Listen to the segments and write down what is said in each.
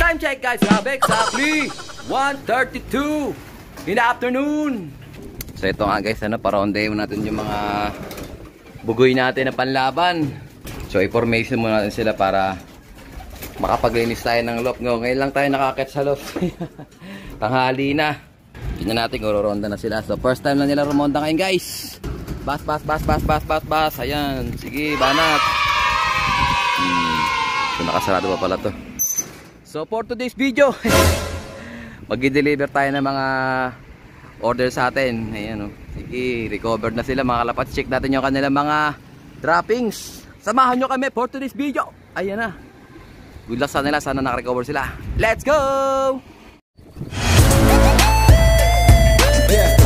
Time check guys, grabe, exactly 1:32 in the afternoon. So ito nga guys, parondahin natin yung mga bugoy natin na panlaban. So i-formation muna natin sila para makapaglinis tayo ng loft. Ngayon lang tayo nakakit sa loft. Tanghali na. Tingnan natin kung ronda na sila. So first time na nila rumonda ngayon guys. Bas. Ayan, sige, banat. So nakasarado pa pala to. So for today's video, mag-deliver tayo ng mga order sa atin. Ayan, sige, recovered na sila mga kalapats. Check natin yung kanilang mga droppings. Samahan nyo kami for today's video. Ayan na. Good luck sa nila, sana nakarecover sila. Let's go! Yeah.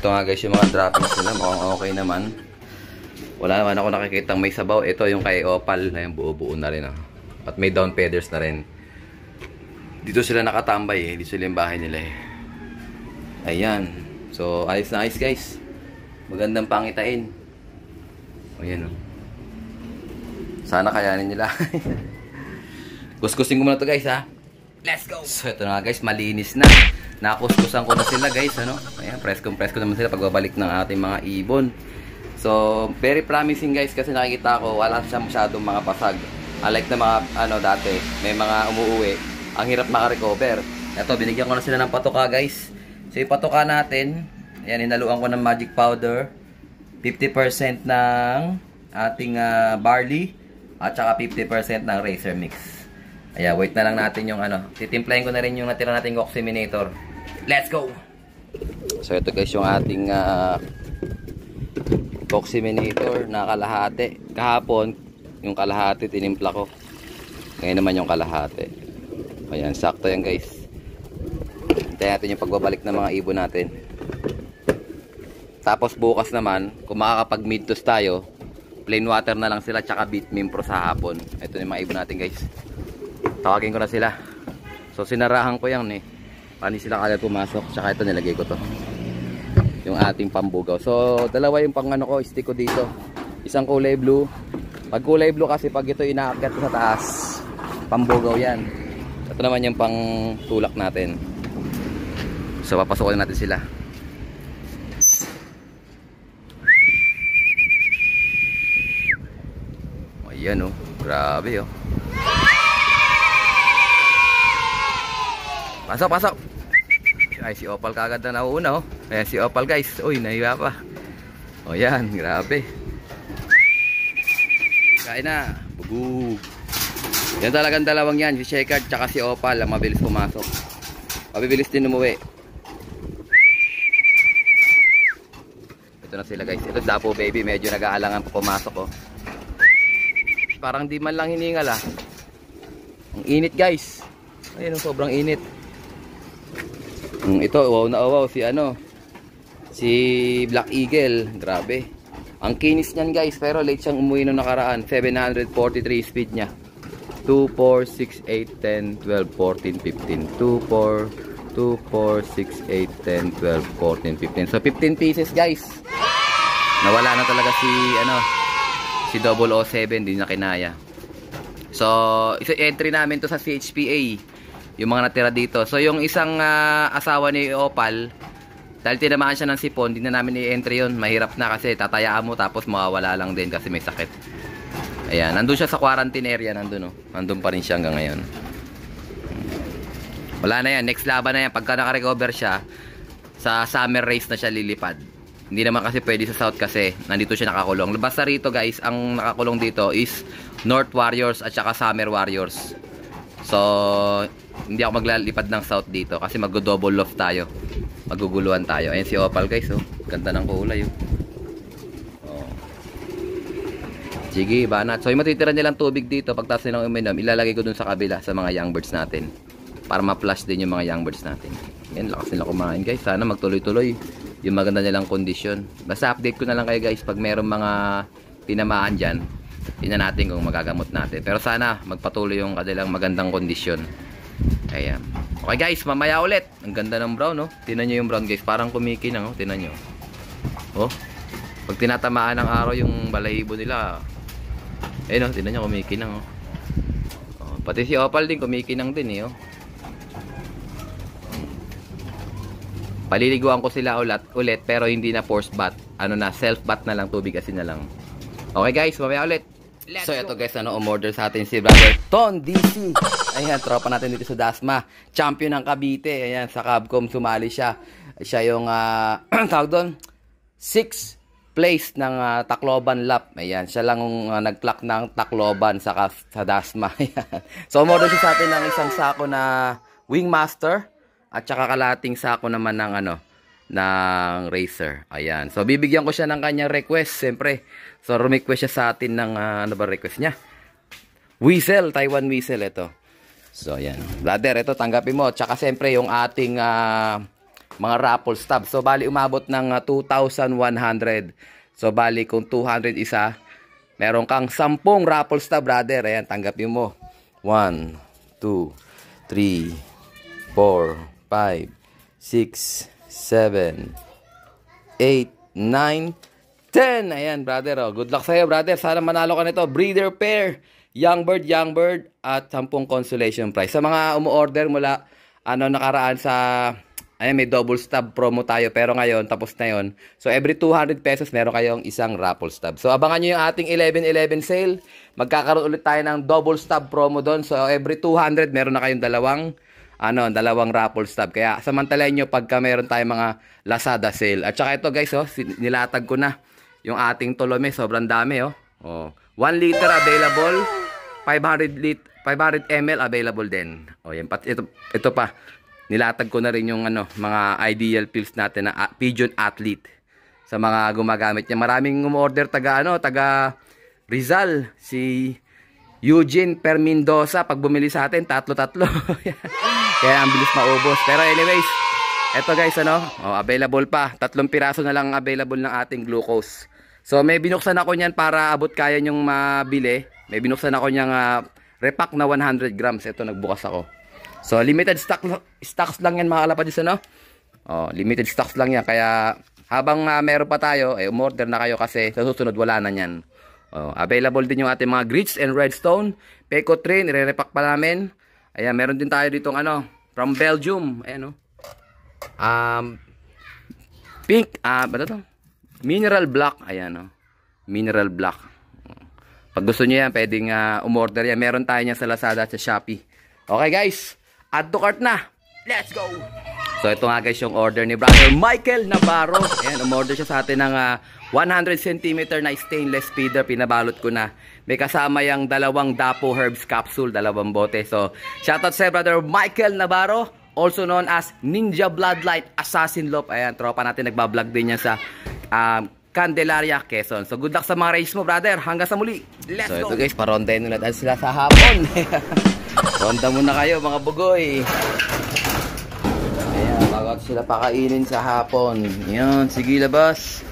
Ito nga guys yung mga droppings nila, mukhang okay naman. Wala naman ako nakikitang may sabaw. Ito yung kay Opal, na yung buo-buo na rin. At may down feathers na rin. Dito sila nakatambay dito sila yung bahay nila Ayan. So ayos na ayos guys. Magandang pangitain. Ayan Sana kayanin nila. Kuskusin ko muna to guys ha. Let's go! So ito na guys, malinis na. Nakuskusan ko na sila guys, Ayan, presko naman sila pagbabalik ng ating mga ibon. So, very promising guys kasi nakikita ko wala siya masyadong mga pasag. Unlike na mga dati, may mga umuuwi, ang hirap maka-recover. Ito, binigyan ko na sila ng patoka guys. So, yung patoka natin, ayan, inaluan ko ng magic powder, 50% ng ating barley, at saka 50% ng razor mix. Ayan, wait na lang natin yung titimplahin ko na rin yung natira nating oximinator. Let's go! So ito guys yung ating oximinator na kalahati. Kahapon yung kalahati tinimpla ko. Ngayon naman yung kalahati. Ayan, sakto yan guys. Hintayin natin yung pagbabalik ng mga ibon natin. Tapos bukas naman, kung makakapag mid-toast tayo, plain water na lang sila tsaka beat mimpro sa hapon. Ito yung mga ibon natin guys. Tawagin ko na sila. So sinarahan ko yan Paano sila kagad pumasok. Tsaka ito nilagay ko to. Yung ating pambugaw. So dalawa yung pang ko, stick ko dito. Isang kulay blue. Pag kulay blue kasi pag ito inaakyat sa taas, pambugaw yan. Ito naman yung pang tulak natin. So papasokin natin sila. Ayan grabe Pasok. Ay, si Opal kagad na nauuna Ayan si Opal guys. Uy, nahiya pa. O yan, grabe. Kain na. Bugug. Yan talagang dalawang yan. Si Shekard tsaka si Opal ang mabilis pumasok. Mabibilis din umuwi. Ito na sila guys. Ito Dapo baby. Medyo nag-aalangan pa pumasok Parang di man lang hiningal Ang init guys. Ayun, sobrang init. Ito, wow na wow si Black Eagle, grabe. Ang kinis niyan guys, pero late siyang umuwi nung nakaraan. 743 speed niya. 2, 4, 6, 8, 10, 12, 14, 15. 2, 4, 6, 8, 10, 12, 14, 15. So 15 pieces guys. Nawala na talaga si 007, hindi na kinaya. So, entry namin to sa CHPA. Yung mga natira dito. So yung isang asawa ni Opal, dahil tinamaan siya ng sipon, hindi na namin i-entry yun. Mahirap na kasi tatayaan mo tapos mawawala lang din kasi may sakit. Ayan, nandun siya sa quarantine area, nandun pa rin siya hanggang ngayon. Wala na yan, next laban na yan. Pagka naka-recover siya, sa summer race na siya lilipad. Hindi naman kasi pwede sa south kasi nandito siya nakakulong. Basta rito guys, ang nakakulong dito is North Warriors at saka Summer Warriors. So hindi ako maglalipad ng south dito kasi mag-double loft tayo. Maguguluhan tayo. Ayan si Opal guys, Ganda ng kulay, Sige, banat. So yung matitira nilang tubig dito, pagtas nilang uminom, ilalagay ko dun sa kabila sa mga young birds natin. Para ma-flush din yung mga young birds natin. Yan, lakas nila kumain guys. Sana magtuloy-tuloy yung maganda nilang kondisyon. Basta update ko na lang kayo guys pag merong mga tinamaan dyan. Tingnan natin kung magagamot natin. Pero sana magpatuloy yung kanilang magandang kondisyon. Ayan. Okay guys, mamaya ulit. Ang ganda ng brown, no? Tingnan nyo yung brown guys. Parang kumikinang, oh. Tingnan nyo. Oh. Pag tinatamaan ng araw yung balahibo nila. Ayun, oh. Tingnan nyo, kumikinang, oh. Oh. Pati si Opal din, kumikinang din, eh, oh. Paliliguan ko sila ulit pero hindi na force bath. Ano na, self bath na lang, tubig asin na lang. Okay guys, mamaya ulit. So ito guys, umorder sa atin si Brother Ton DC. Ayan, tropa natin dito sa Dasma. Champion ng Cavite. Ayan, sa Cabcom sumali siya. Siya yung, tawag doon, 6th place ng Tacloban lap. Ayan, siya lang yung nag-clock ng Tacloban sa Dasma. Ayan. So umorder siya sa atin ng isang sako na Wingmaster. At saka kalating sako naman ng ng Racer. Ayan. So bibigyan ko siya ng kanyang request, siyempre. So request siya sa atin ng ano ba request niya? Weasel, Taiwan Weasel ito. So ayan. Brother, ito tanggapin mo. Tsaka siyempre yung ating mga raffle stub. So bali umabot ng 2,100. So bali kung 200 isa, meron kang 10 raffle stub, brother. Ayan, tanggapin mo. 1, 2, 3, 4, 5, 6, 7, 8, 9, 10. Ayan, brother. Oh. Good luck sa'yo, brother. Sana manalo ka nito. Breeder pair, young bird, at 10 consolation prize. Sa mga umu-order mula nakaraan sa, ayan, may double stub promo tayo. Pero ngayon, tapos na yon. So, every 200 pesos, meron kayong isang raffle stub. So, abangan nyo yung ating 11-11 sale. Magkakaroon ulit tayo ng double stub promo doon. So, every 200, meron na kayong dalawang raffle stub. Kaya samantalahin nyo pagka meron tayong mga Lazada sale. At saka ito guys, oh, nilatag ko na yung ating Tolome. Sobrang dami, oh. Oh. 1 liter available. 500 ml available din. Oh, yan. Ito pa. Nilatag ko na rin yung mga ideal pills natin na Pigeon Athlete. Sa mga gumagamit niya. Maraming umorder taga Rizal. Si Eugene Permindosa, pag bumili sa atin, tatlo. Kaya ang bilis maubos. Pero anyways, eto guys, available pa. 3 piraso na lang available ng ating glucose. So may binuksan ako niyan para abot kaya nyong mabili. May binuksan ako niyang repack na 100 grams. Ito, nagbukas ako. So limited stocks lang yan mga kalapadis, limited stocks lang yan. Kaya habang meron pa tayo, umorder na kayo kasi sa susunod wala na yan. Available din yung ating mga grits and redstone. Pecotrin, nire-repack pa namin. Ayan, meron din tayo ditong from Belgium. Ayan, pink, ano to? Mineral block. Ayan, mineral block. Pag gusto niyo yan, pwedeng umorder yan. Meron tayo niyan sa Lazada at sa Shopee. Okay guys, add to cart na. Let's go! So ito nga guys yung order ni Brother Michael Navarro. Ayan, umorder siya sa atin ng 100 cm na stainless feeder. Pinabalot ko na. May kasama yung 2 Dapo Herbs capsule, 2 bote. So shoutout sa Brother Michael Navarro, also known as Ninja Bloodlight Assassin Loop. Ayan, tropa natin, nagbablog din yan sa Candelaria, Quezon. So good luck sa mga race mo, brother. Hanggang sa muli. Let's go! So ito guys, parondahin nila dahil sila sa hapon. Ronda muna kayo mga bugoy. Ayan, bago sila pakainin sa hapon. Ayan, sige labas.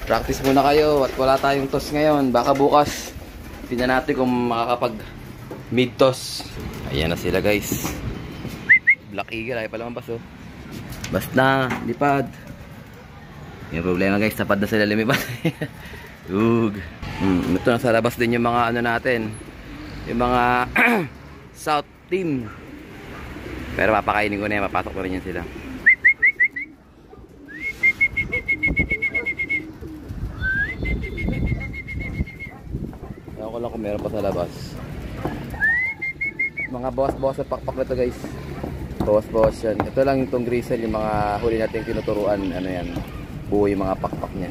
Practice muna kayo at wala tayong toss ngayon. Baka bukas tingnan natin kung makakapag mid toss. Ayan na sila guys. Black Eagle, ay pala mabas, oh. Basta, lipad. Yung problema guys, tapad na sila lumipad. Ito nasa labas din yung mga natin. Yung mga South team. Pero papakainin ko na yan, mapasok ko rin yan sila. Ewan ko lang kung meron pa sa labas. Mga boss sa pakpak na ito guys. Boss yan. Ito lang itong grisel, yung mga huli natin tinuturuan. Ano yan, buo yung mga pakpak niya.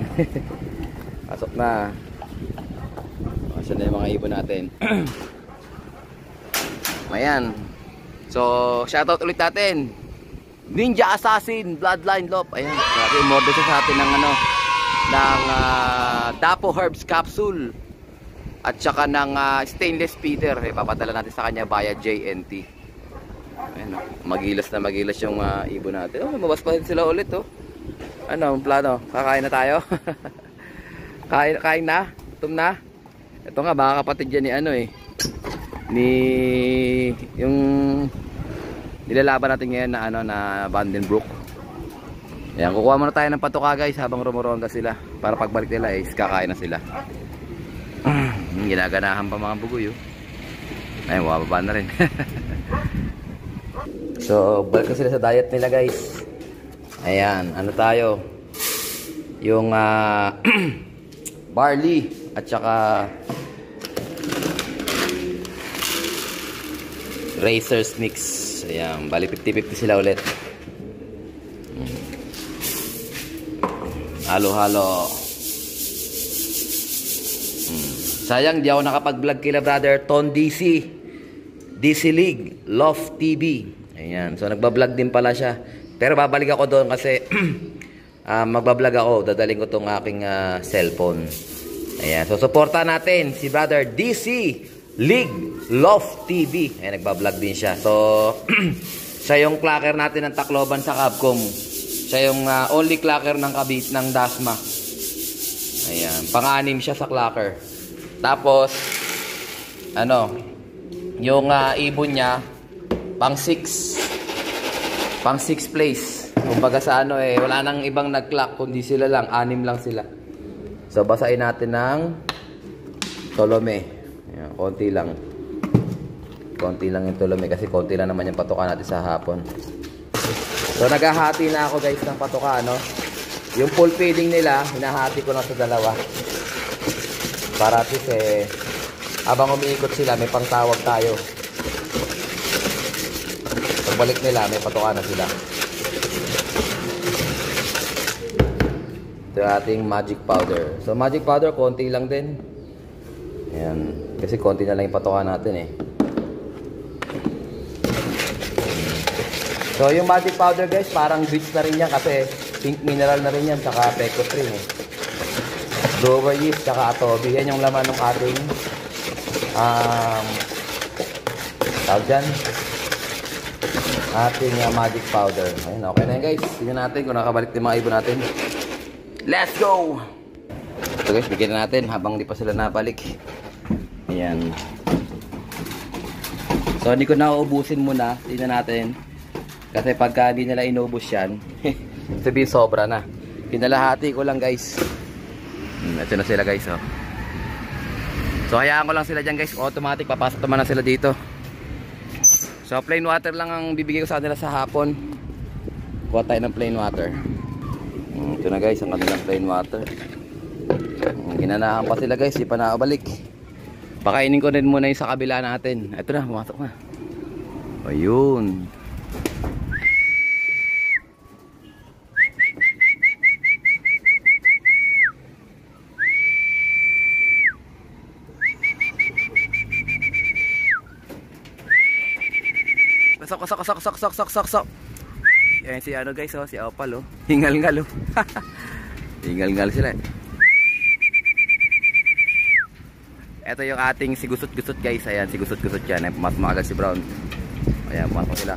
Pasok na. Asya na yung mga ibon natin. Ayan. So, shoutout ulit natin. Ninja Assassin Bloodline Loop. Ayan. Grabe, umorder siya sa atin ng Dapo Herbs capsule. at saka ng stainless feeder. Ipapadala natin sa kanya via JNT. Ayan, magilas na magilas yung ibon natin. Oh, lumabas pa rin sila ulit, oh. Ano ang plano? Kakain na tayo? Kain na? Gutom na? Ito nga, baka kapatid yan ni ano eh. Ni yung nilalaban natin ngayon na ano na Vandenbroek. Ayan, kukuha muna tayo ng patuka guys habang rumuronda sila para pagbalik nila is kakain na sila. Ginaganahan pa mga bugoy, oh. Ayun, bababa na rin. So, balik na sila sa diet nila guys. Ayan, ano tayo? Yung barley at saka Racers mix. Ayan, bali 50-50 sila ulit. Halo-halo. Sayang di ako nakapag-vlog kila brother Ton DC. DC League Love TV. Ayan, so nagba-vlog din pala siya. Pero babalik ako doon kasi magba-vlog ako. Dadaling ko tong aking cellphone. Ayan, so suportahan natin si brother DC League Love TV. Ayan, nagba-vlog din siya. So siya yung clacker natin ng Tacloban sa Capcom. Siya yung only clacker ng Kabit ng Dasma. Ayan, pang-anim siya sa clacker. Tapos ano, yung ibon niya pang-6 place. Kumbaga sa ano eh, wala nang ibang nag-clock kundi sila lang, 6 lang sila. So basahin natin ng Tolome. Ayan, konti lang. Konti lang yung Tolome kasi konti lang naman yung patuka natin sa hapon. So naghahati na ako guys ng patuka, no? Yung full feeding nila, hinahati ko na sa dalawa. Para at least eh, habang umiikot sila, may pangtawag tayo. Pagbalik nila, may patuka na sila. Ito yung ating magic powder. So magic powder, konti lang din. Ayan. Kasi konti na lang yung patuka natin eh. So yung magic powder guys, parang bleach na rin yan kasi pink mineral na rin yan, saka pecos rin eh. Dover yeast, saka atobi. Yan yung laman ng ating tawag dyan, ating magic powder. Ayun, okay na yan guys. Tingnan natin kung nakabalik yung mga ibon natin. Let's go! So guys, bigyan natin habang di pa sila nabalik. Ayan. So hindi ko na uubusin muna. Tingnan natin. Kasi pagka di nila inubos yan, sabihin sobra na. Pinalahati ko lang guys. Ito na sila guys, oh. So hayaan ko lang sila dyan guys. Automatic papasok naman na sila dito. So plain water lang ang bibigay ko sa kanila sa hapon. Kuha tayo ng plain water. Ito na guys ang kanilang plain water. Ginanahan pa sila guys, di pa nakabalik. Pakainin ko din muna yung sa kabila natin. Ito na, pumasok na. Ayun. Sok. Yan si ano guys, oh, si Opal, oh. Hingal-ngal, oh. Hingal-ngal sila. Ito yung ating si Gusot-Gusot guys. Ayan, si Gusot-Gusot yan. Mas maagal si Brown. Ayan, pumasok sila.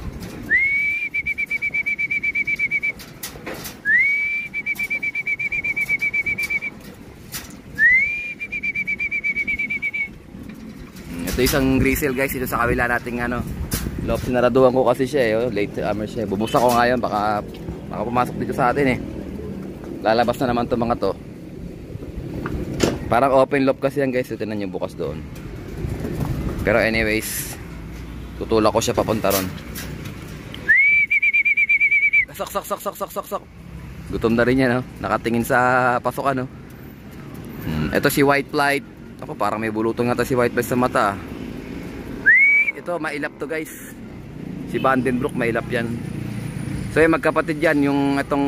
Ito isang grizzle guys. Ito sa kabila nating ano. Loob, sinaraduhan ko kasi siya eh, oh. Late summer siya. Bubuksan ko ngayon, baka pumasok dito sa atin eh. Lalabas na naman itong mga to. Parang open loop kasi yan guys. Ito na yung bukas doon. Pero anyways, tutulak ko siya papunta ron. Sok. Gutom na rin yan, oh. Nakatingin sa pasukan, oh. Ito si White Flight. Ako, parang may bulutong nga si White Flight sa mata. Ito, mailap to guys. Si Vandenbroek, mailap yan. So yung magkapatid yan, yung itong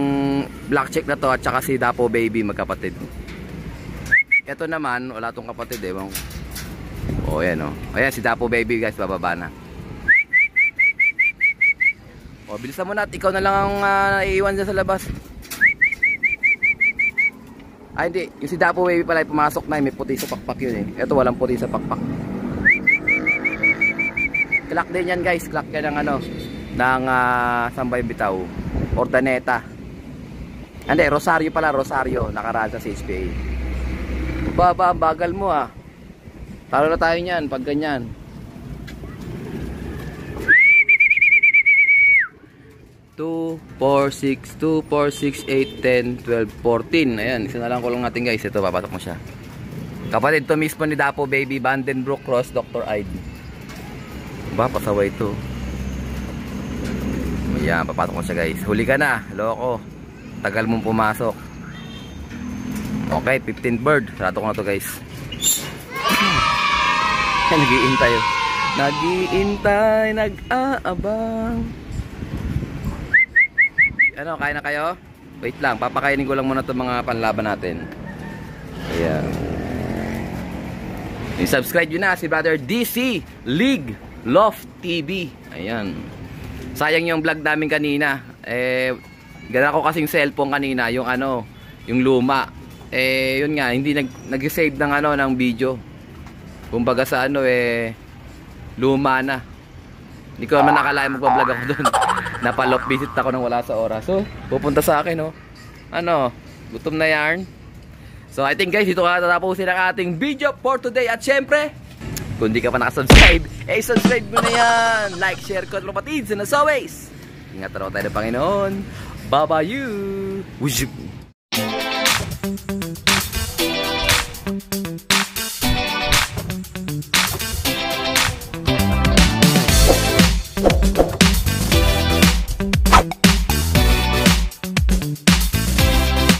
black check na to at saka si Dapo Baby, magkapatid. Ito naman, wala tong kapatid eh. O yan, o. Ayan, si Dapo Baby guys, bababa na. O, bilisan mo na at ikaw na lang ang naiiwan dyan sa labas. Ay hindi, yung si Dapo Baby pala pumasok na, may puti sa pakpak yun eh. Ito walang puti sa pakpak. Clock din yan guys, clock yan ng ano, ng Sambay Bitaw, Ordaneta. Hindi, Rosario pala, Rosario, nakaraan sa CHPA. Baba, bagal mo ah. Talo na tayo niyan pag ganyan. 2, 4, 6, 2, 4, 6, 8, 10, 12, 14. Ayan, isa na lang kulong natin guys. Ito, papasok mo siya. Kapatid to mismo ni Dapo Baby, Vandenbroek Cross, Dr. ID. Ba, pasaway ito. Ayan, papasok mo siya guys. Huli ka na, loko. Tagal mong pumasok. Okay, 15th bird. Sarado ko na to guys. Nag-iintay. Nag-iintay, nag-aabang. Ano, kain na kayo? Wait lang, papakainin ko lang muna itong mga panlaban natin. Ayan. I-subscribe nyo na si Brother DC League Loft TV. Ayan. Sayang yung vlog namin kanina. Gana ko kasing cellphone kanina, yung ano, yung luma. Yun nga, hindi nag-save ng ano, ng video. Kumbaga sa ano, luma na. Hindi ko naman nakalain magpa-vlog ako doon. Napalop visit ako nang wala sa oras. So, pupunta sa akin, oh. Ano, gutom na yarn. So, I think guys, dito ka tatapusin ang ating video for today. At syempre, kung di ka pa nakasubscribe, subscribe mo na yan. Like, share, comment, kapatids. And as always, ingat tayo ng Panginoon. Bye-bye you. Wujub.